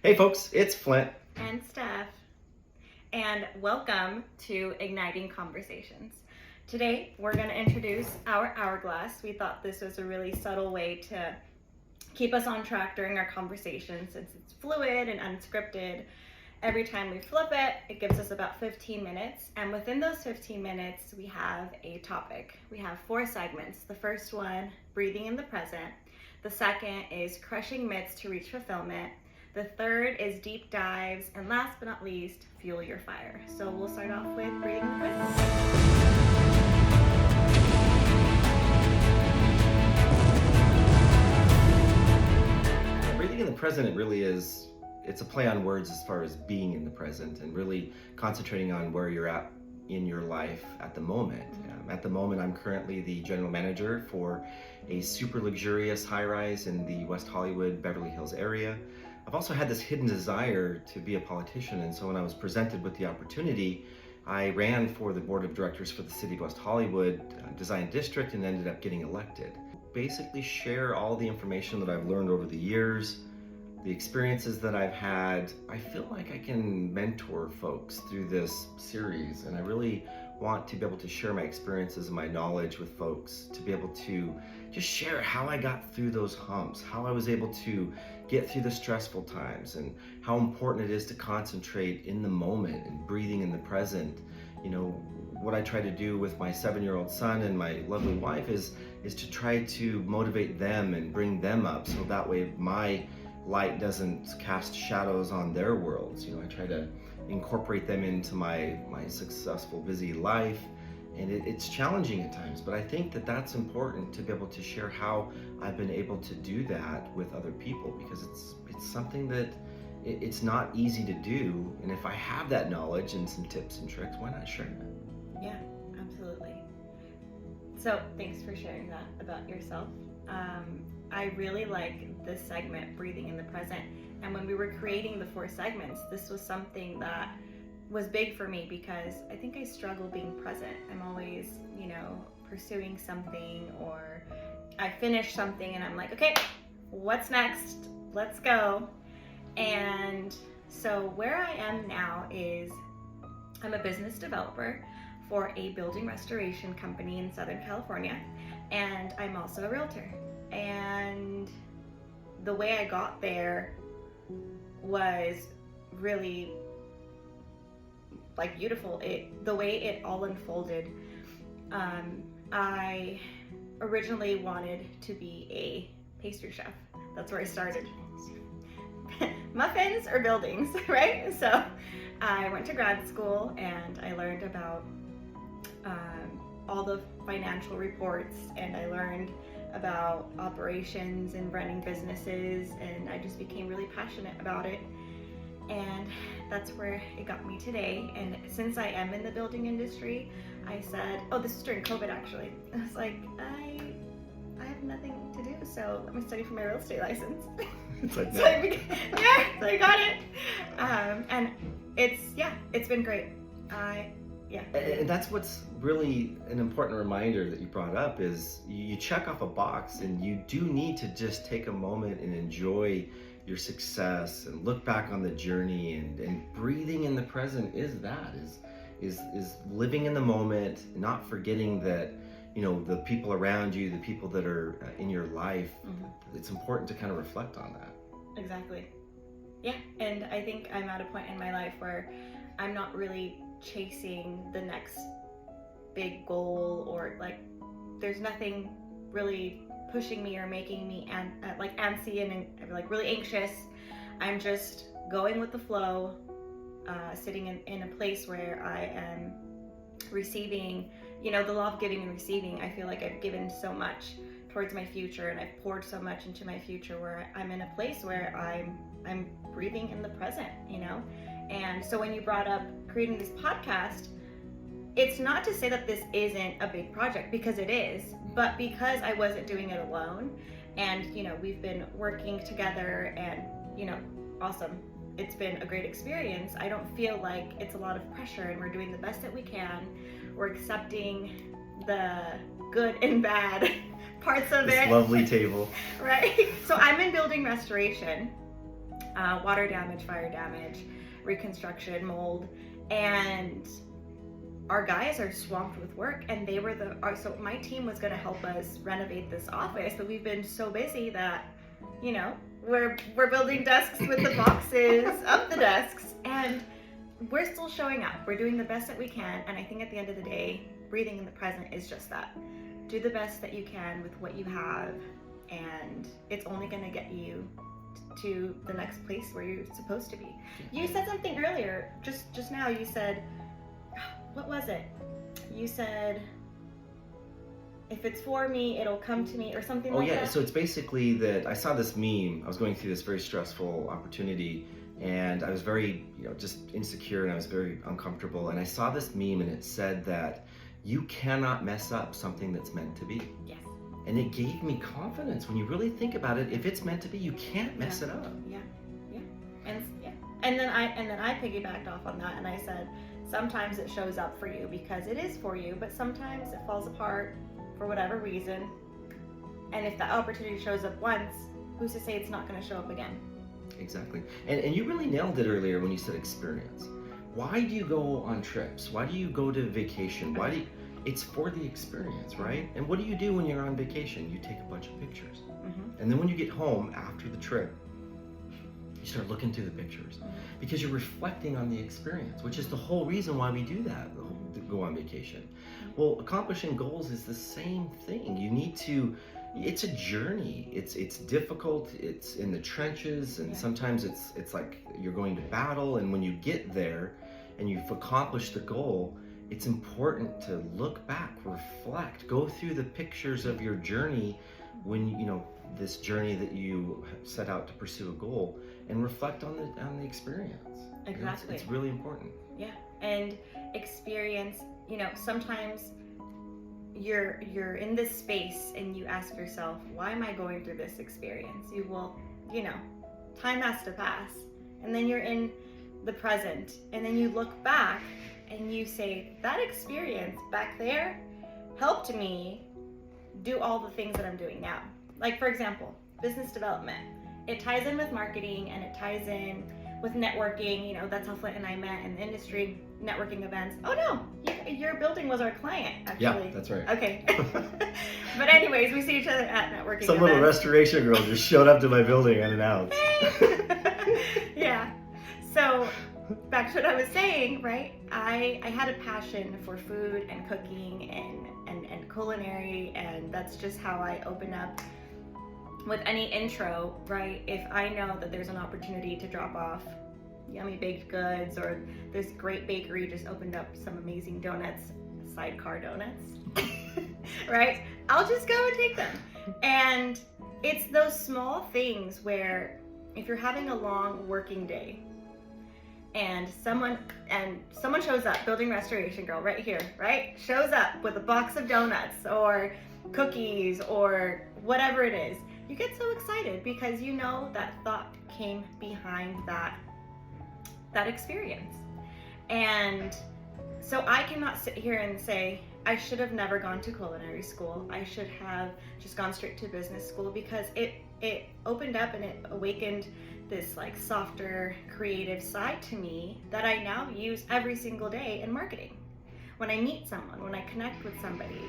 Hey folks, it's Flint. And Steph, and welcome to Igniting Conversations. Today we're going to introduce our hourglass. We thought this was a really subtle way to keep us on track during our conversation since it's fluid and unscripted. Every time we flip it, it gives us about 15 minutes, and within those 15 minutes we have a topic. We have 4 segments. The first one, breathing in the present. The second is crushing myths to reach fulfillment. The third is deep dives, and last but not least, fuel your fire. So we'll start off with breathing in the present. Breathing in the present, it really is, it's a play on words as far as being in the present and really concentrating on where you're at in your life at the moment. At the moment, I'm currently the general manager for a super luxurious high-rise in the West Hollywood, Beverly Hills area. I've also had this hidden desire to be a politician, and so when I was presented with the opportunity, I ran for the board of directors for the city of West Hollywood Design District and ended up getting elected. Basically share all the information that I've learned over the years, the experiences that I've had. I feel like I can mentor folks through this series, and I really want to be able to share my experiences and my knowledge with folks, to be able to just share how I got through those humps, how I was able to get through the stressful times, and how important it is to concentrate in the moment and breathing in the present. You know, what I try to do with my 7-year-old son and my lovely wife is to try to motivate them and bring them up, so that way my light doesn't cast shadows on their worlds. You know, I try to incorporate them into my successful, busy life, and it's challenging at times, but I think that that's important to be able to share how I've been able to do that with other people, because it's something that it's not easy to do, and if I have that knowledge and some tips and tricks, why not share it? Yeah, absolutely. So thanks for sharing that about yourself. I really like this segment, breathing in the present. And when we were creating the 4 segments, this was something that was big for me because I think I struggle being present. I'm always, pursuing something, or I finish something and I'm like, okay, what's next? Let's go. And so where I am now is I'm a business developer for a building restoration company in Southern California, and I'm also a realtor. And the way I got there was really beautiful. The way it all unfolded. I originally wanted to be a pastry chef. That's where I started. Muffins or buildings, right? So I went to grad school and I learned about all the financial reports, and I learned about operations and running businesses, and I just became really passionate about it, and that's where it got me today. And since I am in the building industry, I said, this is during COVID actually, I was like, I have nothing to do, so let me study for my real estate license. It's like So I got it, and it's been great. And that's what's really an important reminder that you brought up, is you check off a box, and you do need to just take a moment and enjoy your success and look back on the journey, and breathing in the present is living in the moment, not forgetting that, the people around you, the people that are in your life, it's important to kind of reflect on that. Exactly. Yeah, and I think I'm at a point in my life where I'm not really chasing the next big goal, or there's nothing really pushing me or making me antsy and really anxious. I'm just going with the flow, sitting in a place where I am receiving, the law of giving and receiving. I feel like I've given so much towards my future, and I've poured so much into my future, where I'm in a place where I'm breathing in the present, And so when you brought up creating this podcast, it's not to say that this isn't a big project, because it is, but because I wasn't doing it alone, and we've been working together, and awesome. It's been a great experience. I don't feel like it's a lot of pressure, and we're doing the best that we can. We're accepting the good and bad parts of this it. Lovely table. Right? So I'm in building restoration, water damage, fire damage, reconstruction, mold, and our guys are swamped with work, and they were so my team was going to help us renovate this office, but we've been so busy that, you know, we're building desks with the boxes of the desks, and we're still showing up. We're doing the best that we can, and I think at the end of the day, breathing in the present is just that. Do the best that you can with what you have, and it's only going to get you to the next place where you're supposed to be. You said something earlier, just now. You said, what was it? You said, if it's for me, it'll come to me, or something like that. Oh yeah, so it's basically that I saw this meme. I was going through this very stressful opportunity, and I was very, just insecure, and I was very uncomfortable, and I saw this meme, and it said that you cannot mess up something that's meant to be. Yes. And it gave me confidence. When you really think about it, if it's meant to be, you can't mess it up. Yeah. And then I piggybacked off on that, and I said, sometimes it shows up for you because it is for you, but sometimes it falls apart for whatever reason. And if that opportunity shows up once, who's to say it's not going to show up again? Exactly. And you really nailed it earlier when you said experience. Why do you go on trips? Why do you go to vacation? It's for the experience, right? And what do you do when you're on vacation? You take a bunch of pictures. Mm-hmm. And then when you get home after the trip, you start looking through the pictures, because you're reflecting on the experience, which is the whole reason why we do that, to go on vacation. Well, accomplishing goals is the same thing. You need to, it's a journey. It's difficult. It's in the trenches, and sometimes it's like you're going to battle. And when you get there and you've accomplished the goal, it's important to look back, reflect, go through the pictures of your journey when, this journey that you set out to pursue a goal, and reflect on the experience. Exactly. It's really important. Yeah. And experience, sometimes you're in this space and you ask yourself, why am I going through this experience? You will, time has to pass. And then you're in the present, and then you look back and you say, that experience back there helped me do all the things that I'm doing now. Like, for example, business development. It ties in with marketing, and it ties in with networking. That's how Flint and I met in the industry, networking events. Oh no, your building was our client, actually. Yeah, that's right. Okay. But anyways, we see each other at networking Some events. little restoration girl just showed up to my building unannounced. Yeah. So back to what I was saying, right? I had a passion for food and cooking and culinary, and that's just how I open up with any intro, right? If I know that there's an opportunity to drop off yummy baked goods, or this great bakery just opened up some amazing donuts, sidecar donuts, right? I'll just go and take them. And it's those small things where if you're having a long working day, and someone shows up, building restoration girl right here, right? Shows up with a box of donuts or cookies or whatever it is. You get so excited because that thought came behind that experience. And so I cannot sit here and say, I should have never gone to culinary school. I should have just gone straight to business school, because it opened up and it awakened this like softer, creative side to me that I now use every single day in marketing. When I meet someone, when I connect with somebody,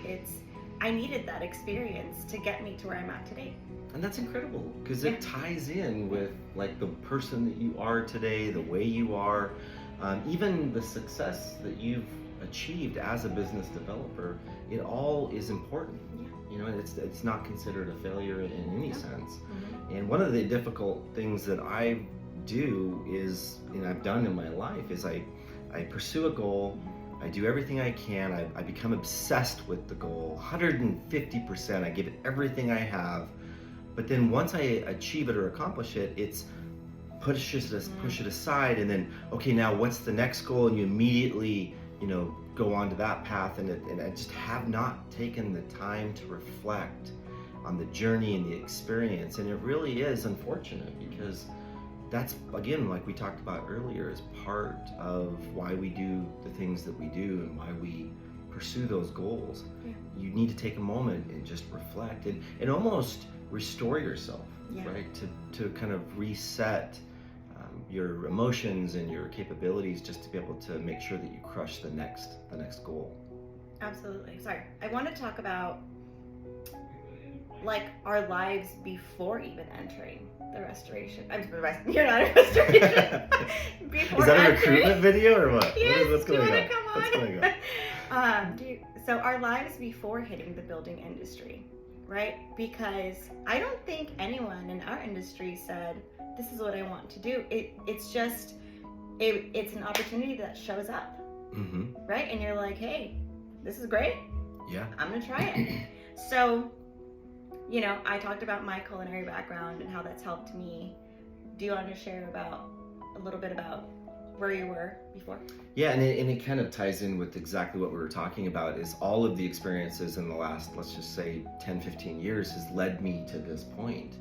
I needed that experience to get me to where I'm at today. And that's incredible, because it ties in with like the person that you are today, the way you are, even the success that you've achieved as a business developer. It all is important. It's not considered a failure in any sense. Mm-hmm. And one of the difficult things that I do is, I've done in my life, is I pursue a goal. I do everything I can. I become obsessed with the goal, 150%. I give it everything I have. But then once I achieve it or accomplish it, it's push it aside, and then, okay, now what's the next goal? And you immediately, go on to that path, and I just have not taken the time to reflect on the journey and the experience. And it really is unfortunate, because that's, again, like we talked about earlier, is part of why we do the things that we do and why we pursue those goals. Yeah. You need to take a moment and just reflect and almost restore yourself, right? To kind of reset your emotions and your capabilities, just to be able to make sure that you crush the next goal. Absolutely. Sorry. I want to talk about like our lives before even entering the restoration. You're not a restoration. Before Is that a entering. recruitment video or what? Yes. What's Do you going want on? to come on? What's going on? So our lives before hitting the building industry, right? Because I don't think anyone in our industry said, this is what I want to do. It's just, it's an opportunity that shows up, Mm-hmm. right? And you're like, hey, this is great. Yeah. I'm gonna try it. So, you know, I talked about my culinary background and how that's helped me. Do you want to share a little bit about where you were before? Yeah, and it kind of ties in with exactly what we were talking about, is all of the experiences in the last, let's just say 10, 15 years has led me to this point.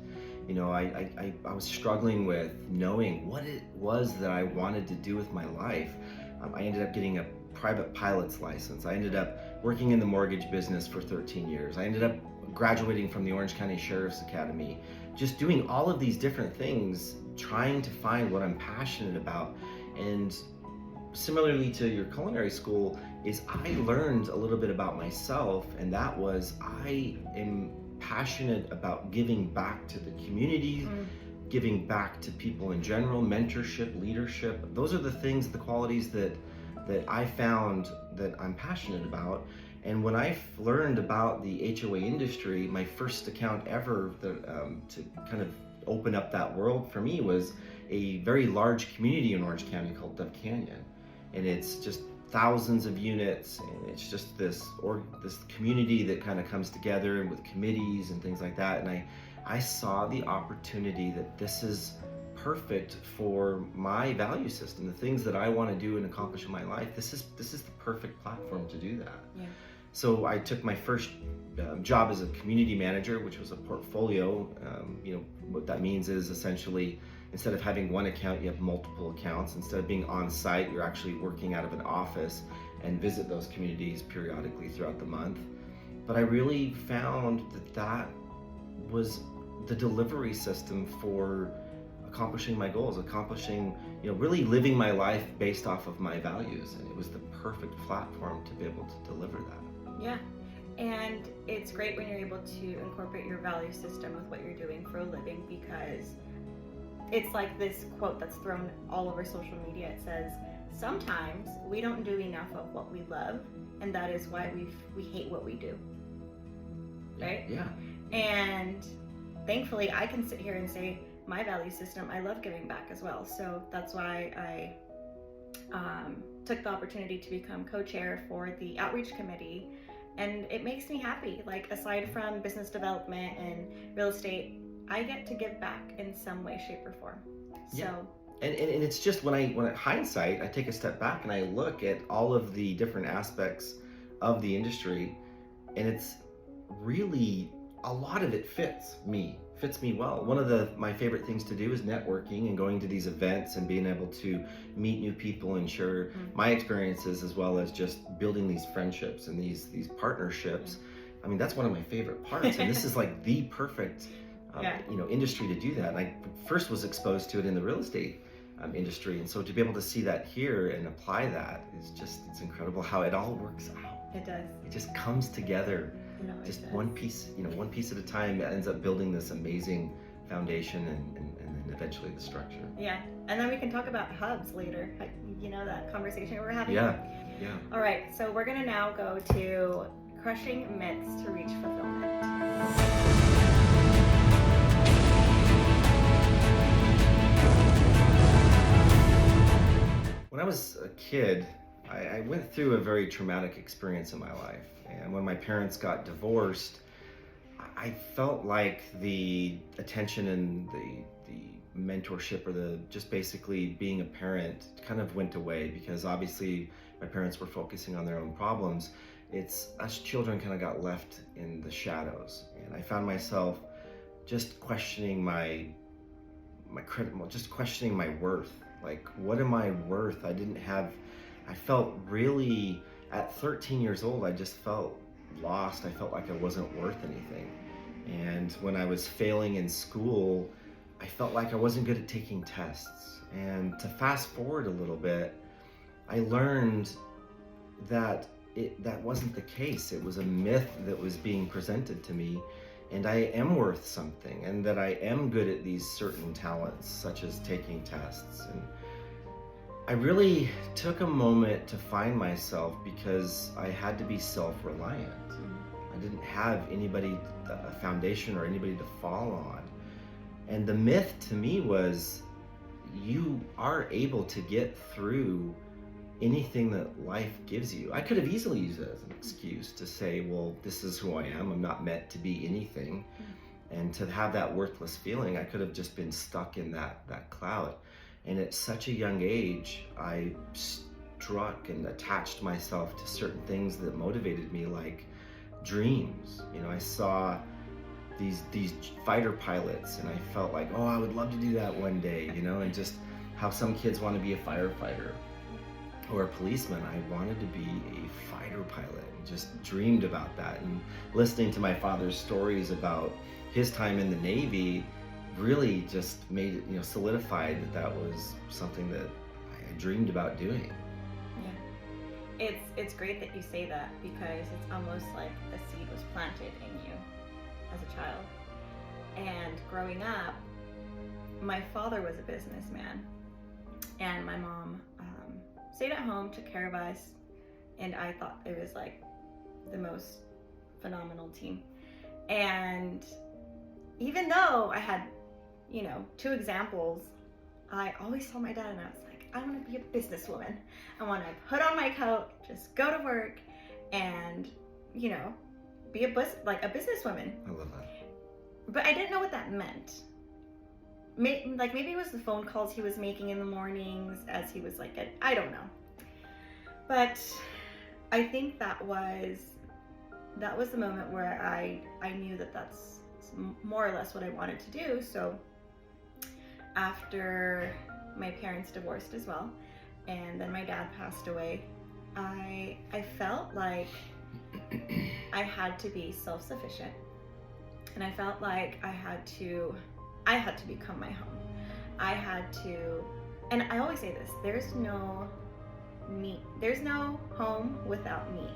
You know, I was struggling with knowing what it was that I wanted to do with my life. I ended up getting a private pilot's license. I ended up working in the mortgage business for 13 years. I ended up graduating from the Orange County Sheriff's Academy, just doing all of these different things, trying to find what I'm passionate about. And similarly to your culinary school, is I learned a little bit about myself, and that was I am passionate about giving back to the community, giving back to people in general, mentorship, leadership. Those are the things, the qualities that I found that I'm passionate about. And when I learned about the HOA industry, my first account ever to kind of open up that world for me was a very large community in Orange County called Dove Canyon. And it's just thousands of units, and it's just this community that kind of comes together and with committees and things like that. And I saw the opportunity that this is perfect for my value system, the things that I want to do and accomplish in my life. This is the perfect platform to do that. Yeah. So I took my first job as a community manager, which was a portfolio. You know, what that means is essentially, instead of having one account, you have multiple accounts. Instead of being on site, you're actually working out of an office and visit those communities periodically throughout the month. But I really found that was the delivery system for accomplishing my goals, really living my life based off of my values. And it was the perfect platform to be able to deliver that. Yeah. And it's great when you're able to incorporate your value system with what you're doing for a living, because it's like this quote that's thrown all over social media. It says, sometimes we don't do enough of what we love, and that is why we hate what we do. Right? Yeah. And thankfully I can sit here and say my value system, I love giving back as well. So that's why I took the opportunity to become co-chair for the outreach committee. And it makes me happy. Like, aside from business development and real estate, I get to give back in some way, shape, or form. So, yeah. And it's just when I hindsight, I take a step back and I look at all of the different aspects of the industry, and it's really, a lot of it fits me well. One of my favorite things to do is networking and going to these events and being able to meet new people and share my experiences, as well as just building these friendships and these partnerships. I mean, that's one of my favorite parts, and this is like the perfect industry to do that. And I first was exposed to it in the real estate industry, and so to be able to see that here and apply that is it's incredible how it all works out. It does. It just comes together. Just one piece at a time. It ends up building this amazing foundation and then eventually the structure. Yeah, and then we can talk about hubs later. You know, that conversation we're having. Yeah. All right, so we're gonna now go to crushing myths to reach fulfillment. When I was a kid, I went through a very traumatic experience in my life. And when my parents got divorced, I felt like the attention and the mentorship, or just basically being a parent, kind of went away, because obviously my parents were focusing on their own problems. It's us children kind of got left in the shadows. And I found myself just questioning my questioning my worth. Like, what am I worth? I felt really, at 13 years old, I just felt lost. I felt like I wasn't worth anything. And when I was failing in school, I felt like I wasn't good at taking tests. And to fast forward a little bit, I learned that that wasn't the case. It was a myth that was being presented to me, and I am worth something, and that I am good at these certain talents, such as taking tests. And I really took a moment to find myself because I had to be self-reliant. I didn't have anybody, a foundation or anybody to fall on. And the myth to me was, you are able to get through anything that life gives you. I could have easily used it as an excuse to say, well, this is who I am. I'm not meant to be anything. And to have that worthless feeling, I could have just been stuck in that cloud. And at such a young age, I struck and attached myself to certain things that motivated me, like dreams. You know, I saw these fighter pilots, and I felt like, oh, I would love to do that one day, you know, and just how some kids want to be a firefighter or a policeman. I wanted to be a fighter pilot and just dreamed about that. And listening to my father's stories about his time in the Navy really just made it, you know, solidified that was something that I dreamed about doing. Yeah. It's great that you say that, because it's almost like a seed was planted in you as a child. And growing up, my father was a businessman, and my mom stayed at home, took care of us, and I thought it was like the most phenomenal team. And even though I had, you know, 2 examples, I always told my dad, and I was like, I want to be a businesswoman. I want to put on my coat, just go to work, and, you know, be a businesswoman. I love that. But I didn't know what that meant. Maybe it was the phone calls he was making in the mornings as he was like, I don't know. But I think that was the moment where I knew that that's more or less what I wanted to do. So after my parents divorced as well, and then my dad passed away, I felt like I had to be self-sufficient, and I felt like I had to become my home. I had to, and I always say this, there's no home without me.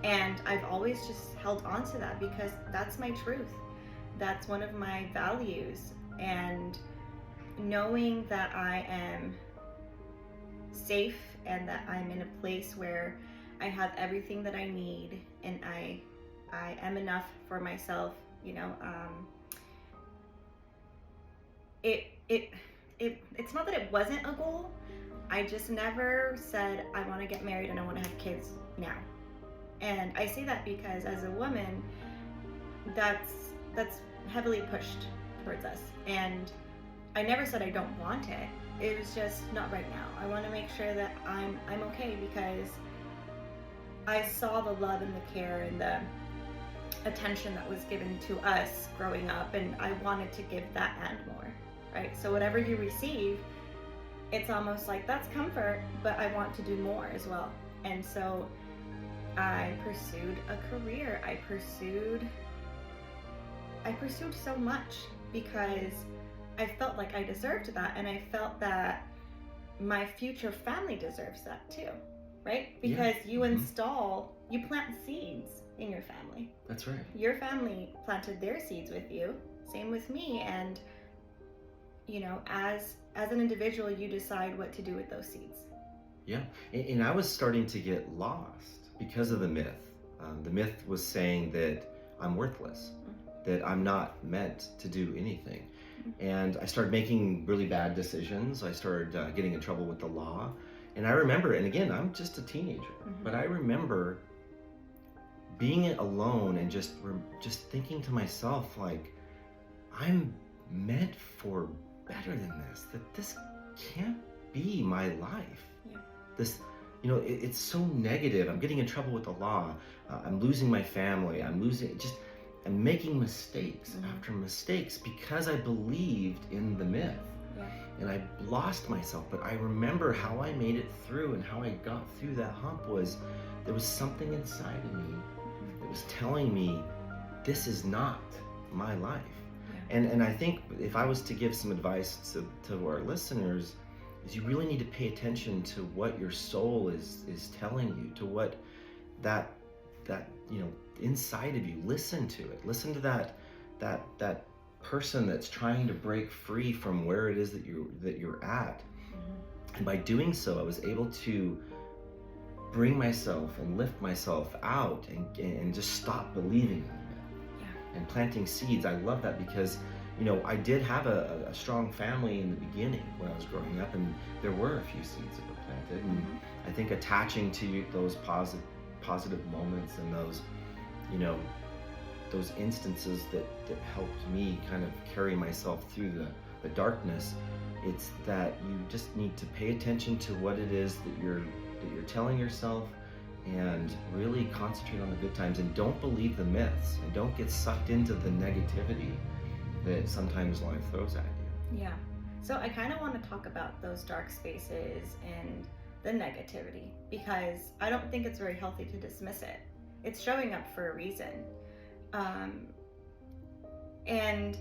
And I've always just held on to that, because that's my truth. That's one of my values. And knowing that I am safe and that I'm in a place where I have everything that I need, and I am enough for myself, you know, it's not that it wasn't a goal. I just never said I want to get married and I want to have kids now. And I say that because as a woman, that's heavily pushed towards us. And I never said I don't want it. It was just not right now. I want to make sure that I'm okay, because I saw the love and the care and the attention that was given to us growing up, and I wanted to give that and more, right? So whatever you receive, it's almost like that's comfort, but I want to do more as well. And so I pursued a career. I pursued so much because I felt like I deserved that, and I felt that my future family deserves that too, right? Because you plant seeds in your family. That's right. Your family planted their seeds with you, same with me, and you know, as an individual, you decide what to do with those seeds. Yeah, and I was starting to get lost because of the myth. The myth was saying that I'm worthless, that I'm not meant to do anything. And I started making really bad decisions. I started getting in trouble with the law. And I remember, and again, I'm just a teenager, but I remember being alone and just thinking to myself, like, I'm meant for better than this, that this can't be my life. Yeah. This, you know, it's so negative. I'm getting in trouble with the law. I'm losing my family. I'm making mistakes after mistakes because I believed in the myth. Yeah. And I lost myself. But I remember how I made it through, and how I got through that hump was there was something inside of me that was telling me this is not my life. Yeah. And I think if I was to give some advice to our listeners, is you really need to pay attention to what your soul is telling you, to what that inside of you. Listen to it. Listen to that person that's trying to break free from where it is that you're at. Mm-hmm. And by doing so, I was able to bring myself and lift myself out and just stop believing in it. Yeah. And planting seeds. I love that because I did have a strong family in the beginning when I was growing up, and there were a few seeds that were planted. And mm-hmm. I think attaching to those positive moments and those instances that helped me kind of carry myself through the darkness, it's that you just need to pay attention to what it is that you're telling yourself, and really concentrate on the good times, and don't believe the myths, and don't get sucked into the negativity that sometimes life throws at you. Yeah. So I kind of want to talk about those dark spaces and the negativity, because I don't think it's very healthy to dismiss it. It's showing up for a reason. And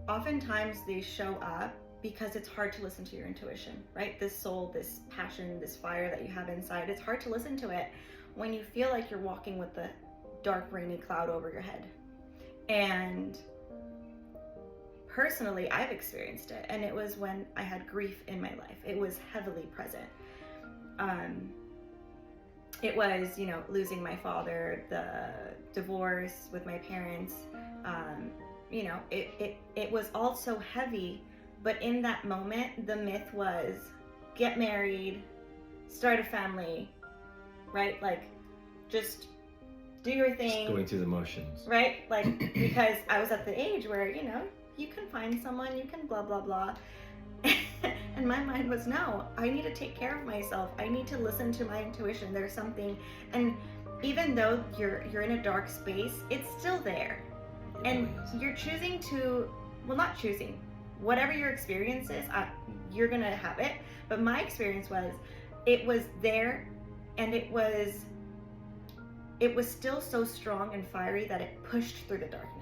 oftentimes they show up because it's hard to listen to your intuition, right? This soul, this passion, this fire that you have inside, it's hard to listen to it when you feel like you're walking with the dark, rainy cloud over your head. And personally, I've experienced it, and it was when I had grief in my life. It was heavily present. It was, losing my father, the divorce with my parents. It was all so heavy, but in that moment, the myth was get married, start a family, right? Like, just do your thing. Just going through the motions. Right? Like, because I was at the age where, you can find someone, you can blah, blah, blah. And my mind was, no, I need to take care of myself. I need to listen to my intuition. There's something, and even though you're in a dark space, it's still there. And you're choosing to, well, not choosing, whatever your experience is, you're gonna have it. But my experience was, it was there, and it was still so strong and fiery that it pushed through the darkness.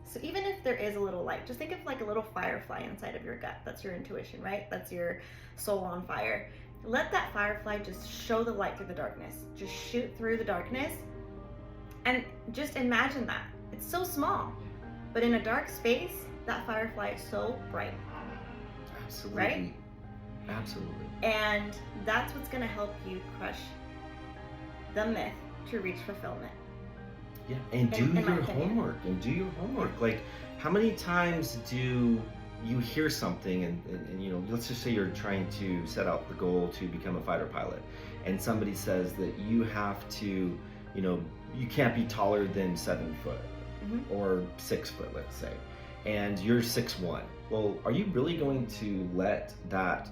So even if there is a little light, just think of like a little firefly inside of your gut. That's your intuition, right? That's your soul on fire. Let that firefly just show the light through the darkness. Just shoot through the darkness. And just imagine that. It's so small, but in a dark space, that firefly is so bright. Absolutely. Right? Absolutely. And that's what's going to help you crush the myth to reach fulfillment. Yeah, and do your homework. Like, how many times do you hear something and let's just say you're trying to set out the goal to become a fighter pilot, and somebody says that you have to, you can't be taller than 7 foot, mm-hmm. or 6 foot, let's say, and you're 6'1". Well, are you really going to let that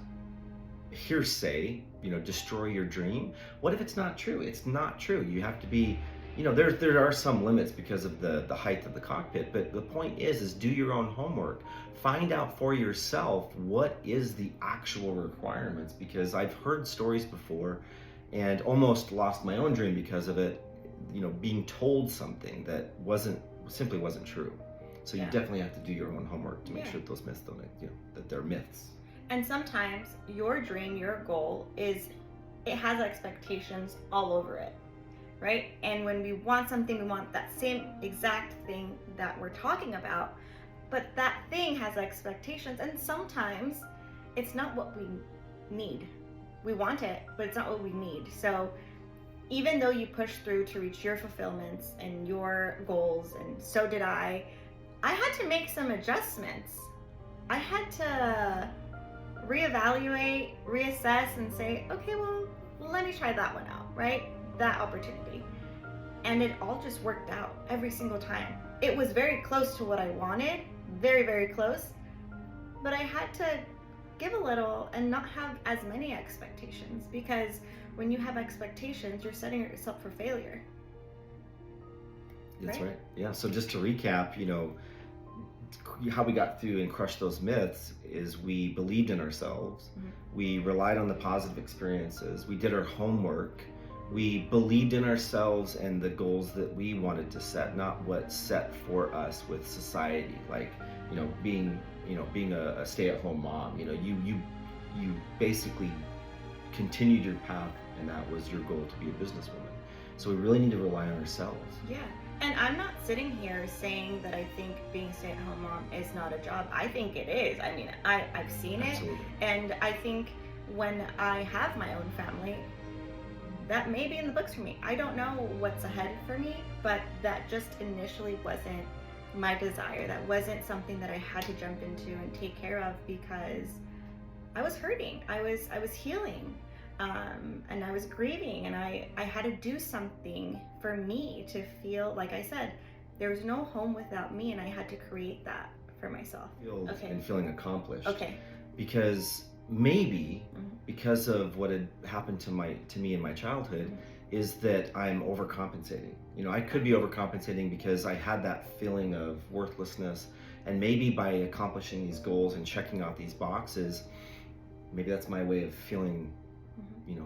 hearsay, destroy your dream? What if it's not true? It's not true. You have to be, there are some limits because of the height of the cockpit, but the point is do your own homework. Find out for yourself what is the actual requirements, because I've heard stories before and almost lost my own dream because of it, being told something that simply wasn't true. So you definitely have to do your own homework to make sure that those myths don't, that they're myths. And sometimes your dream, your goal it has expectations all over it. Right? And when we want something, we want that same exact thing that we're talking about, but that thing has expectations, and sometimes it's not what we need. We want it, but it's not what we need. So even though you push through to reach your fulfillments and your goals, and so did I had to make some adjustments. I had to reevaluate, reassess, and say, okay, well, let me try that one out, right? That opportunity. And it all just worked out every single time. It was very close to what I wanted, very, very close, but I had to give a little and not have as many expectations, because when you have expectations, you're setting yourself for failure. That's right. Yeah. So just to recap, how we got through and crushed those myths is we believed in ourselves. Mm-hmm. We relied on the positive experiences. We did our homework. we believed in ourselves and the goals that we wanted to set, not what's set for us with society. Like, being a stay-at-home mom. You basically continued your path, and that was your goal, to be a businesswoman. So we really need to rely on ourselves. Yeah. And I'm not sitting here saying that I think being a stay-at-home mom is not a job. I think it is. I mean, I've seen Absolutely. it, and I think when I have my own family, that may be in the books for me. I don't know what's ahead for me, but that just initially wasn't my desire. That wasn't something that I had to jump into and take care of, because I was hurting. I was healing. And I was grieving, and I had to do something for me to feel, like I said, there was no home without me, and I had to create that for myself. Okay. And feeling accomplished. Okay. Because maybe because of what had happened to me in my childhood, is that I'm overcompensating. I could be overcompensating because I had that feeling of worthlessness, and maybe by accomplishing these goals and checking off these boxes, maybe that's my way of feeling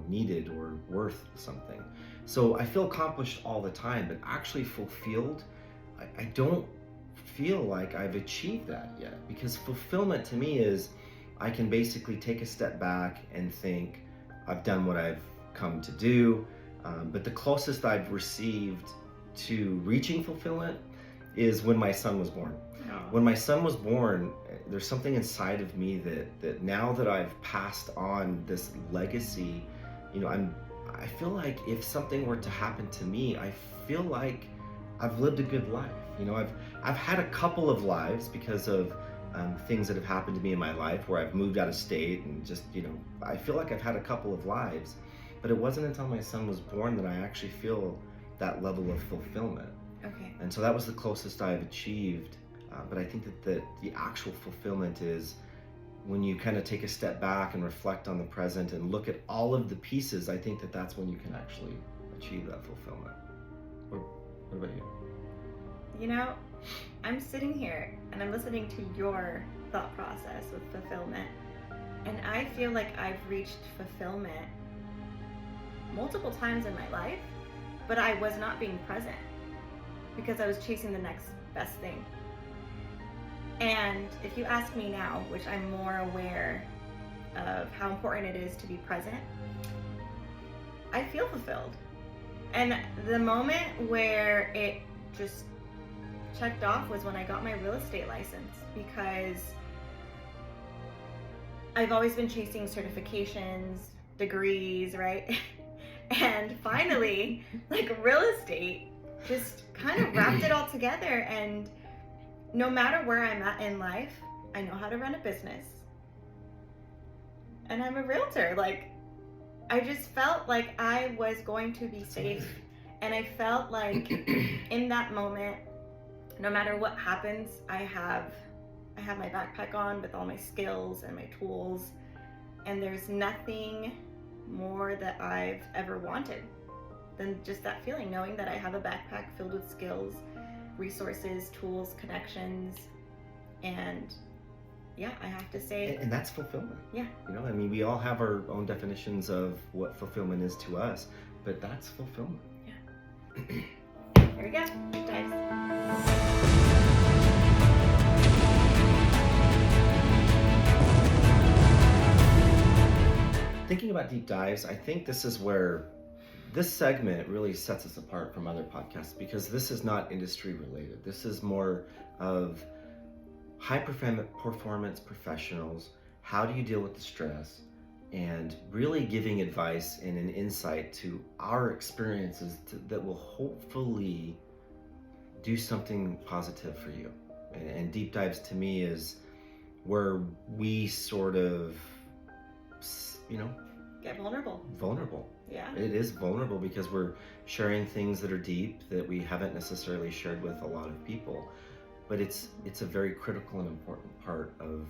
needed or worth something. So I feel accomplished all the time, but actually fulfilled, I don't feel like I've achieved that yet. Because fulfillment to me is, I can basically take a step back and think, I've done what I've come to do. But the closest I've received to reaching fulfillment is when my son was born. When my son was born, there's something inside of me that now that I've passed on this legacy, I feel like if something were to happen to me, I feel like I've lived a good life. I've had a couple of lives because of things that have happened to me in my life, where I've moved out of state, and just, I feel like I've had a couple of lives, but it wasn't until my son was born that I actually feel that level of fulfillment. Okay. And so that was the closest I've achieved. But I think that the actual fulfillment is when you kind of take a step back and reflect on the present and look at all of the pieces. I think that's when you can actually achieve that fulfillment. What about you? I'm sitting here and I'm listening to your thought process with fulfillment, and I feel like I've reached fulfillment multiple times in my life, but I was not being present because I was chasing the next best thing. And if you ask me now, which I'm more aware of how important it is to be present, I feel fulfilled. And the moment where it just checked off was when I got my real estate license, because I've always been chasing certifications, degrees, right? And finally, real estate just kind of wrapped it all together. And no matter where I'm at in life, I know how to run a business. And I'm a realtor. I just felt like I was going to be safe. And I felt like in that moment, no matter what happens, I have my backpack on with all my skills and my tools. And there's nothing more that I've ever wanted than just that feeling, knowing that I have a backpack filled with skills, resources, tools, connections, and yeah, I have to say. And that's fulfillment. Yeah. We all have our own definitions of what fulfillment is to us, but that's fulfillment. Yeah. Here we go. Deep dives. Thinking about deep dives, I think this is where this segment really sets us apart from other podcasts, because this is not industry related. This is more of high performance professionals. How do you deal with the stress? And really giving advice and an insight to our experiences that will hopefully do something positive for you. And deep dives to me is where we sort of, get vulnerable. Yeah. It is vulnerable because we're sharing things that are deep that we haven't necessarily shared with a lot of people. But it's a very critical and important part of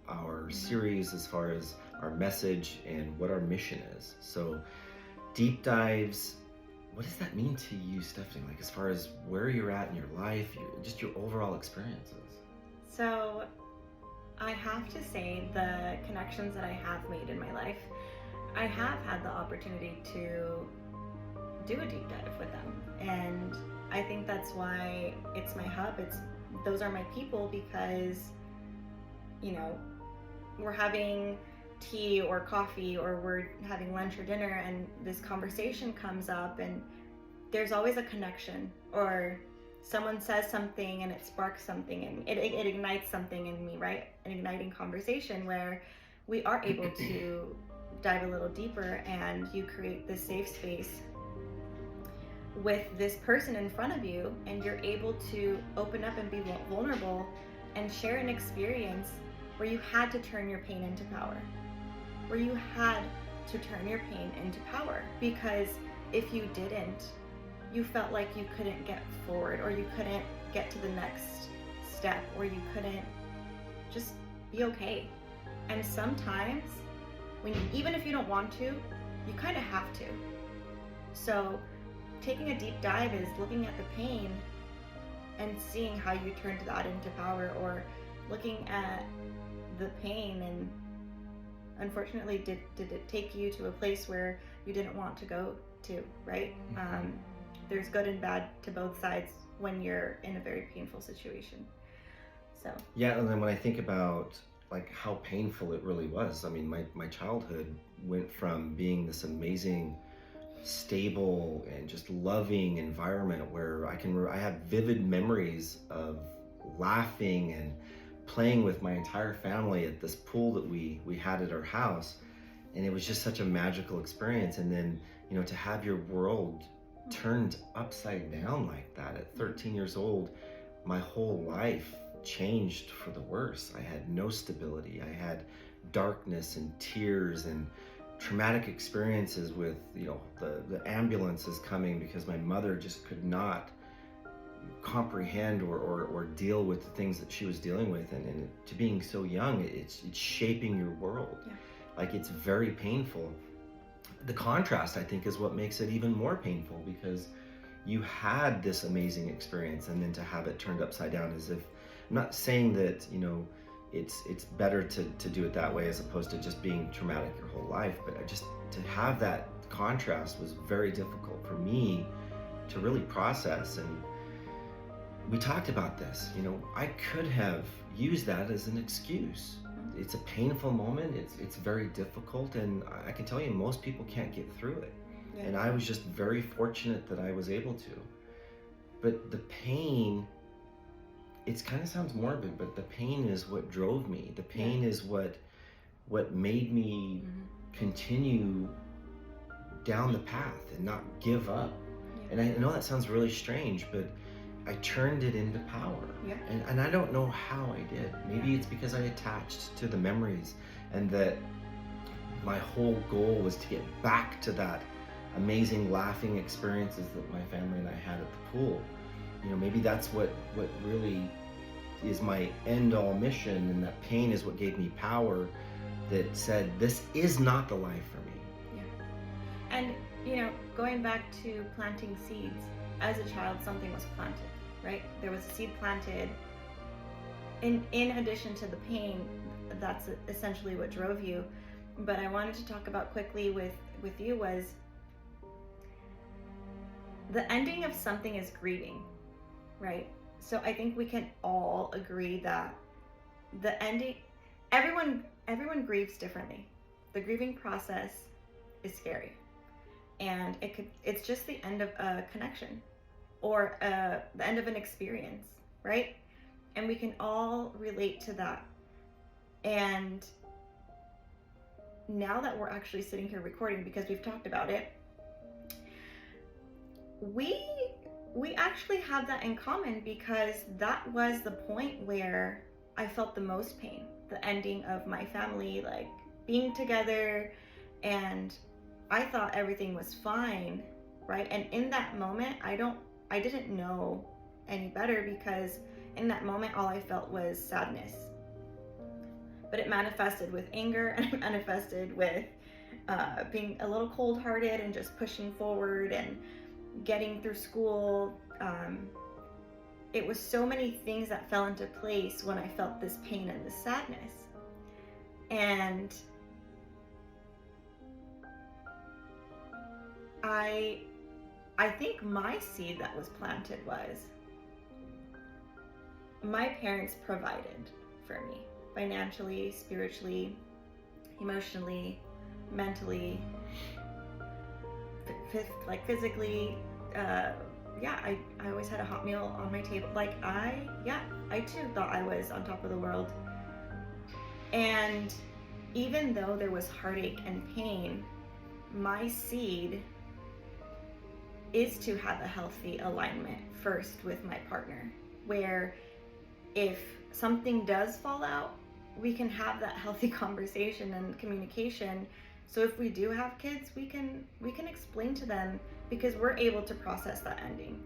our series as far as our message and what our mission is. So deep dives, what does that mean to you, Stephanie? As far as where you're at in your life, just your overall experiences? So I have to say, the connections that I have made in my life, I have had the opportunity to do a deep dive with them. And I think that's why it's my hub. Those are my people, because, you know, we're having tea or coffee, or we're having lunch or dinner, and this conversation comes up, and there's always a connection, or someone says something and it sparks something, and it ignites something in me, right? An igniting conversation where we are able to dive a little deeper, and you create this safe space with this person in front of you, and you're able to open up and be vulnerable and share an experience where you had to turn your pain into power. Where you had to turn your pain into power, because if you didn't, you felt like you couldn't get forward, or you couldn't get to the next step, or you couldn't just be okay. And sometimes, even if you don't want to, you kind of have to. So taking a deep dive is looking at the pain and seeing how you turned that into power, or looking at the pain and, unfortunately, did it take you to a place where you didn't want to go to, right? There's good and bad to both sides when you're in a very painful situation. So yeah, and then when I think about like how painful it really was, I mean, my childhood went from being this amazing, stable and just loving environment where I have vivid memories of laughing and playing with my entire family at this pool that we had at our house, and it was just such a magical experience. And then, you know, to have your world turned upside down like that at 13 years old, my whole life changed for the worse. I had no stability. I had darkness and tears and traumatic experiences with, you know, the ambulances coming because my mother just could not comprehend or deal with the things that she was dealing with. And to being so young, it's shaping your world. Yeah. Like, it's very painful. The contrast, I think, is what makes it even more painful, because you had this amazing experience, and then to have it turned upside down, as if, I'm not saying that, you know, it's better to do it that way as opposed to just being traumatic your whole life, but to have that contrast was very difficult for me to really process. And we talked about this, you know, I could have used that as an excuse. It's a painful moment, it's very difficult, and I can tell you most people can't get through it. Yeah. And I was just very fortunate that I was able to. But the pain, it kind of sounds morbid, but the pain is what drove me. The pain is what made me continue down the path and not give up. Yeah. And I know that sounds really strange, but I turned it into power. Yeah. And I don't know how I did. Maybe it's because I attached to the memories, and that my whole goal was to get back to that amazing laughing experiences that my family and I had at the pool. You know, maybe that's what really is my end all mission, and that pain is what gave me power that said, this is not the life for me. Yeah. And, you know, going back to planting seeds, as a child, something was planted, right? There was a seed planted. In addition to the pain, that's essentially what drove you. But I wanted to talk about quickly with you was the ending of something is grieving, right? So I think we can all agree that the ending, everyone grieves differently. The grieving process is scary, and it's just the end of a connection, or the end of an experience, right? And we can all relate to that. And now that we're actually sitting here recording, because we've talked about it, we actually have that in common, because that was the point where I felt the most pain, the ending of my family, like being together, and I thought everything was fine, right? And in that moment, I didn't know any better, because in that moment, all I felt was sadness. But it manifested with anger, and it manifested with being a little cold-hearted and just pushing forward and getting through school. It was so many things that fell into place when I felt this pain and this sadness. And I think my seed that was planted was my parents provided for me financially, spiritually, emotionally, mentally, physically. I always had a hot meal on my table. Like I too thought I was on top of the world. And even though there was heartache and pain, my seed is to have a healthy alignment first with my partner, where if something does fall out, we can have that healthy conversation and communication. So if we do have kids, we can explain to them, because we're able to process that ending.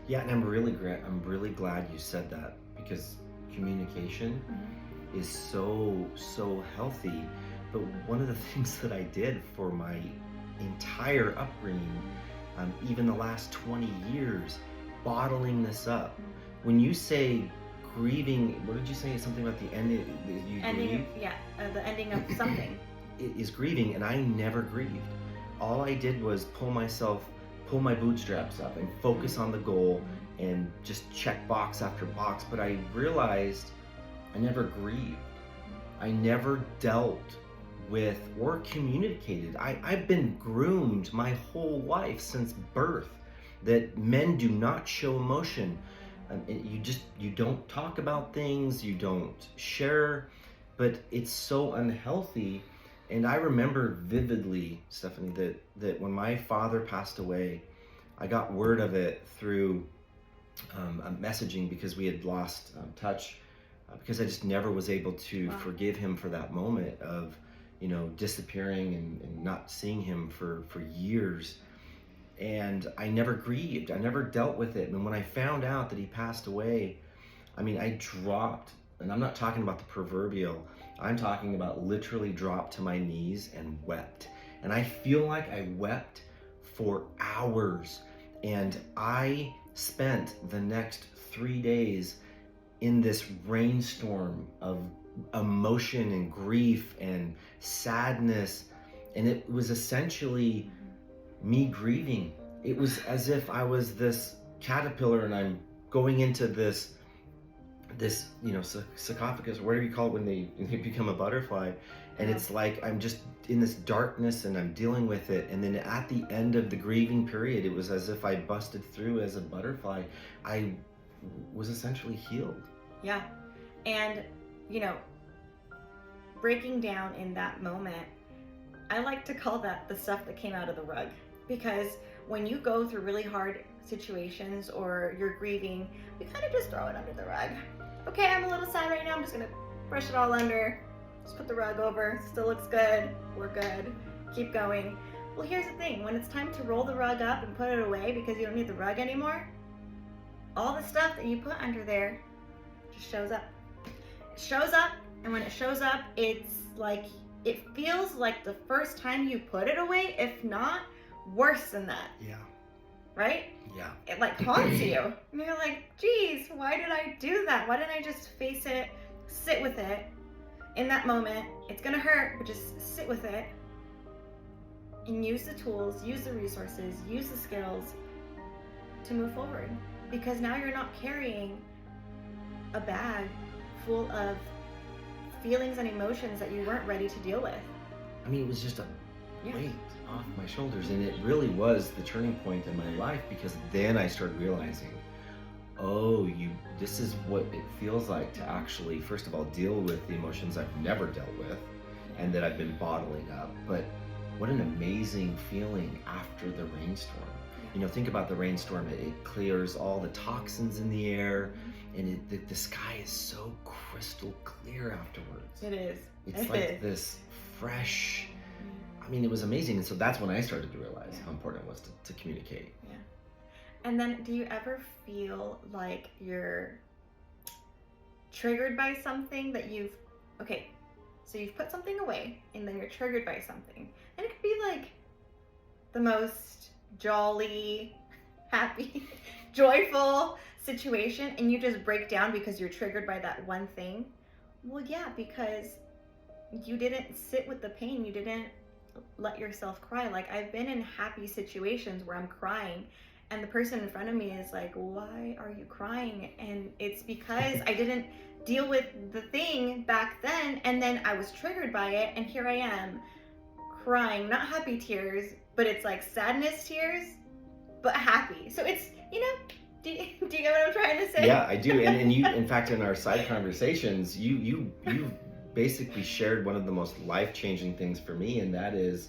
Yeah, and I'm really glad you said that, because communication is so healthy. But one of the things that I did for my entire upbringing, even the last 20 years, bottling this up. When you say grieving, what did you say? Something about the ending? The ending of something. It is grieving, and I never grieved. All I did was pull my bootstraps up and focus on the goal and just check box after box. But I realized I never grieved. I never dealt with or communicated. I've been groomed my whole life since birth that men do not show emotion. You don't talk about things, you don't share, but it's so unhealthy. And I remember vividly, Stephanie, that when my father passed away, I got word of it through messaging, because we had lost touch, because I just never was able to forgive him for that moment of, disappearing and not seeing him for years. And I never grieved. I never dealt with it. And when I found out that he passed away, I dropped, and I'm not talking about the proverbial, I'm talking about literally dropped to my knees and wept. And I feel like I wept for hours. And I spent the next 3 days in this rainstorm of emotion and grief and sadness. And it was essentially me grieving. It was as if I was this caterpillar and I'm going into this sarcophagus, or whatever you call it when they become a butterfly. And it's like I'm just in this darkness and I'm dealing with it. And then at the end of the grieving period, it was as if I busted through as a butterfly. I was essentially healed. Yeah. And, breaking down in that moment, I like to call that the stuff that came out of the rug. Because when you go through really hard situations or you're grieving, we kind of just throw it under the rug. Okay, I'm a little sad right now, I'm just gonna brush it all under, just put the rug over, still looks good, we're good, keep going. Well, here's the thing, when it's time to roll the rug up and put it away because you don't need the rug anymore, all the stuff that you put under there just shows up. It shows up, and when it shows up, it's like, it feels like the first time you put it away, if not worse than that. Yeah. Right? Yeah. It like haunts you. And you're like, geez, why did I do that? Why didn't I just face it, sit with it in that moment? It's gonna hurt, but just sit with it and use the tools, use the resources, use the skills to move forward. Because now you're not carrying a bag full of feelings and emotions that you weren't ready to deal with. It was just a weight off my shoulders, and it really was the turning point in my life, because then I started realizing, this is what it feels like to actually, first of all, deal with the emotions I've never dealt with and that I've been bottling up. But what an amazing feeling after the rainstorm. Think about the rainstorm. It clears all the toxins in the air, and the sky is so crystal clear afterwards. It is. It's like this fresh. It was amazing. And so that's when I started to realize how important it was to communicate. Yeah. And then do you ever feel like you're triggered by something that so you've put something away and then you're triggered by something. And it could be like the most jolly, happy, joyful situation, and you just break down because you're triggered by that one thing. Well, yeah, because you didn't sit with the pain. You didn't let yourself cry. Like, I've been in happy situations where I'm crying and the person in front of me is like, why are you crying? And it's because I didn't deal with the thing back then, and then I was triggered by it, and here I am crying, not happy tears, but it's like sadness tears, but happy. So it's, do you get what I'm trying to say? Yeah, I do. And you, in fact, in our side conversations, you basically shared one of the most life-changing things for me, and that is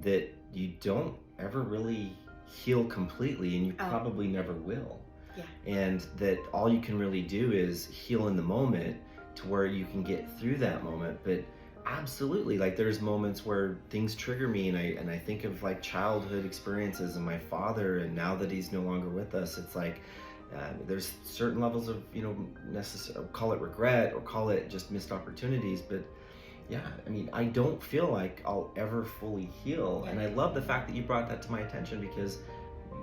that you don't ever really heal completely, and you probably never will. Yeah. And that all you can really do is heal in the moment to where you can get through that moment. But absolutely, like, there's moments where things trigger me, and I think of like childhood experiences and my father, and now that he's no longer with us, it's like there's certain levels of, call it regret or call it just missed opportunities. But yeah, I mean, I don't feel like I'll ever fully heal. Yeah. And I love the fact that you brought that to my attention, because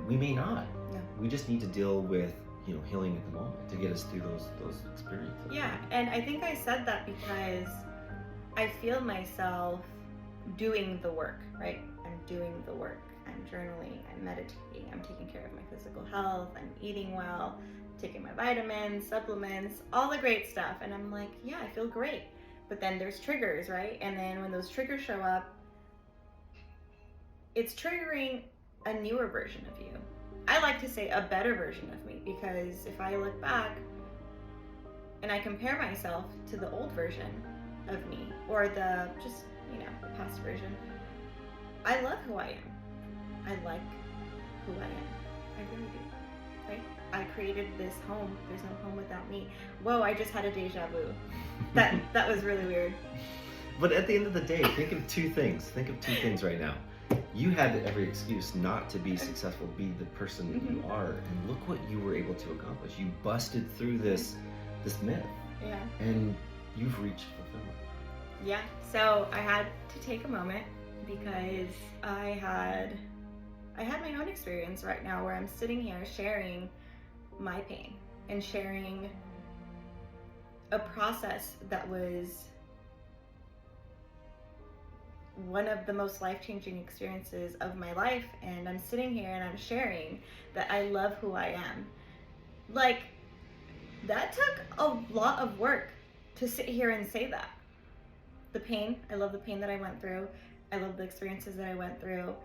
we may not. No. We just need to deal with, healing at the moment to get us through those experiences. Yeah, and I think I said that because I feel myself doing the work, right? I'm doing the work. I'm journaling, I'm meditating, I'm taking care of my physical health, I'm eating well, taking my vitamins, supplements, all the great stuff. And I'm like, yeah, I feel great. But then there's triggers, right? And then when those triggers show up, it's triggering a newer version of you. I like to say a better version of me, because if I look back and I compare myself to the old version of me, or the past version, I love who I am. I like who I am. I really do, right? I created this home. There's no home without me. Whoa, I just had a deja vu. That was really weird. But at the end of the day, think of two things. Think of two things right now. You had every excuse not to be successful, be the person that you are, and look what you were able to accomplish. You busted through this myth. Yeah. And you've reached fulfillment. Yeah. So I had to take a moment, because I had my own experience right now where I'm sitting here sharing my pain and sharing a process that was one of the most life-changing experiences of my life, and I'm sitting here and I'm sharing that I love who I am. Like, that took a lot of work to sit here and say that. The pain, I love the pain that I went through. I love the experiences that I went through.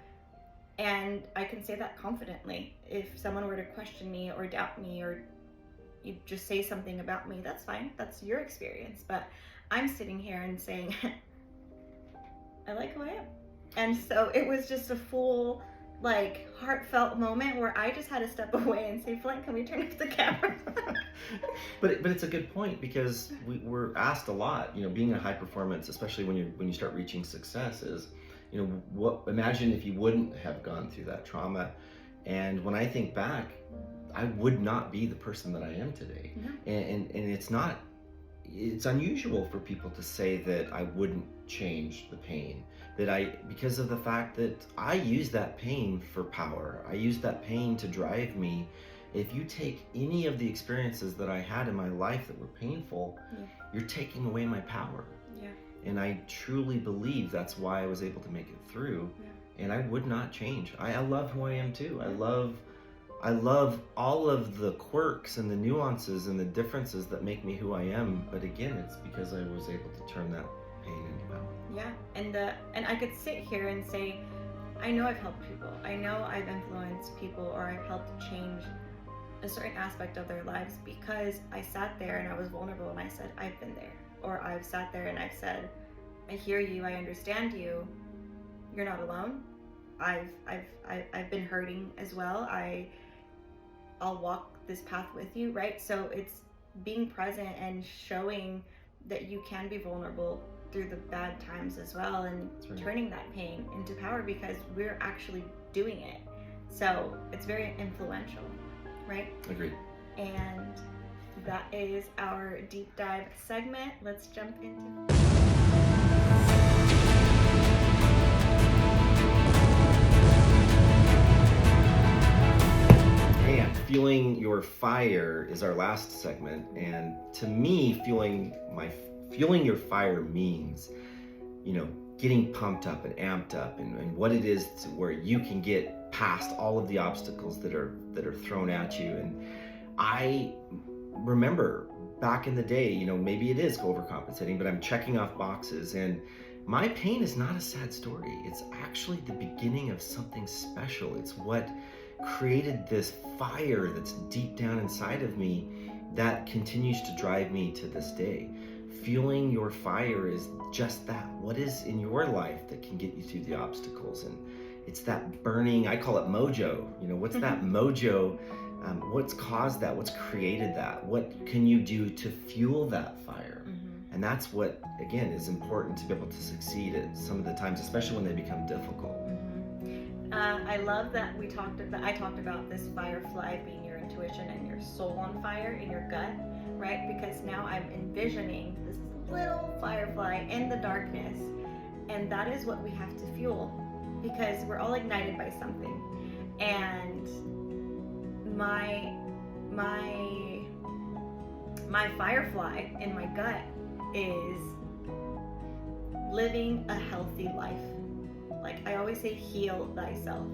And I can say that confidently. If someone were to question me or doubt me, or you just say something about me, that's fine. That's your experience. But I'm sitting here and saying, I like who I am. And so it was just a full, heartfelt moment where I just had to step away and say, Flint, can we turn off the camera? But it's a good point, because we're asked a lot, being a high performance, especially when you start reaching success, is, imagine if you wouldn't have gone through that trauma. And when I think back, I would not be the person that I am today. No. And it's unusual for people to say that I wouldn't change the pain, because of the fact that I use that pain for power. I use that pain to drive me. If you take any of the experiences that I had in my life that were painful, you're taking away my power. Yeah. And I truly believe that's why I was able to make it through. Yeah. And I would not change. I love who I am too. I love all of the quirks and the nuances and the differences that make me who I am. But again, it's because I was able to turn that pain into power. Yeah, and I could sit here and say, I know I've helped people. I know I've influenced people, or I've helped change a certain aspect of their lives, because I sat there and I was vulnerable and I said, I've been there. Or I've sat there and I've said, I hear you, I understand you. You're not alone. I've been hurting as well. I'll walk this path with you, right? So it's being present and showing that you can be vulnerable through the bad times as well, and turning that pain into power, because we're actually doing it. So it's very influential, right? Agreed. And that is our deep dive segment. Let's jump into And fueling your fire is our last segment, and to me, fueling your fire means, getting pumped up and amped up, and what it is to where you can get past all of the obstacles that are thrown at you. And I remember back in the day, maybe it is overcompensating, but I'm checking off boxes, and my pain is not a sad story. It's actually the beginning of something special. It's what created this fire that's deep down inside of me that continues to drive me to this day. Fueling your fire is just that. What is in your life that can get you through the obstacles? And it's that burning, I call it mojo. What's that mojo? What's caused that? What's created that? What can you do to fuel that fire? And that's what, again, is important to be able to succeed at some of the times, especially when they become difficult. I love that I talked about this firefly being your intuition and your soul on fire in your gut, right? Because now I'm envisioning this little firefly in the darkness, and that is what we have to fuel, because we're all ignited by something. And my firefly in my gut is living a healthy life. Like I always say, heal thyself.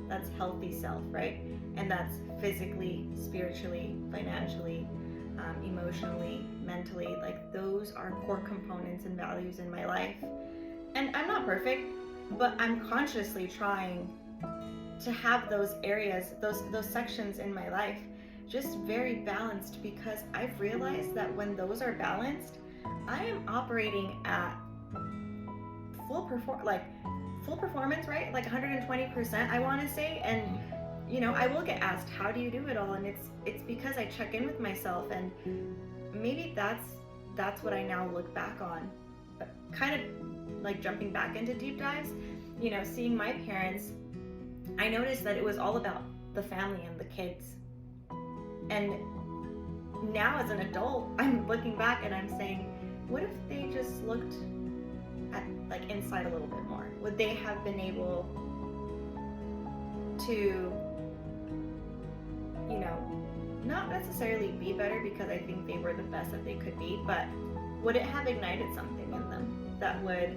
That's healthy self, right? And that's physically, spiritually, financially, emotionally, mentally. Like those are core components and values in my life. And I'm not perfect, but I'm consciously trying to have those areas, those sections in my life just very balanced, because I've realized that when those are balanced, I am operating at full performance, right? Like 120%, I want to say. And I will get asked, how do you do it all? And it's because I check in with myself, and maybe that's what I now look back on. But kind of like jumping back into deep dives, seeing my parents, I noticed that it was all about the family and the kids. And now as an adult, I'm looking back and I'm saying, what if they just looked at like inside a little bit more? Would they have been able to, not necessarily be better, because I think they were the best that they could be, but would it have ignited something in them that would,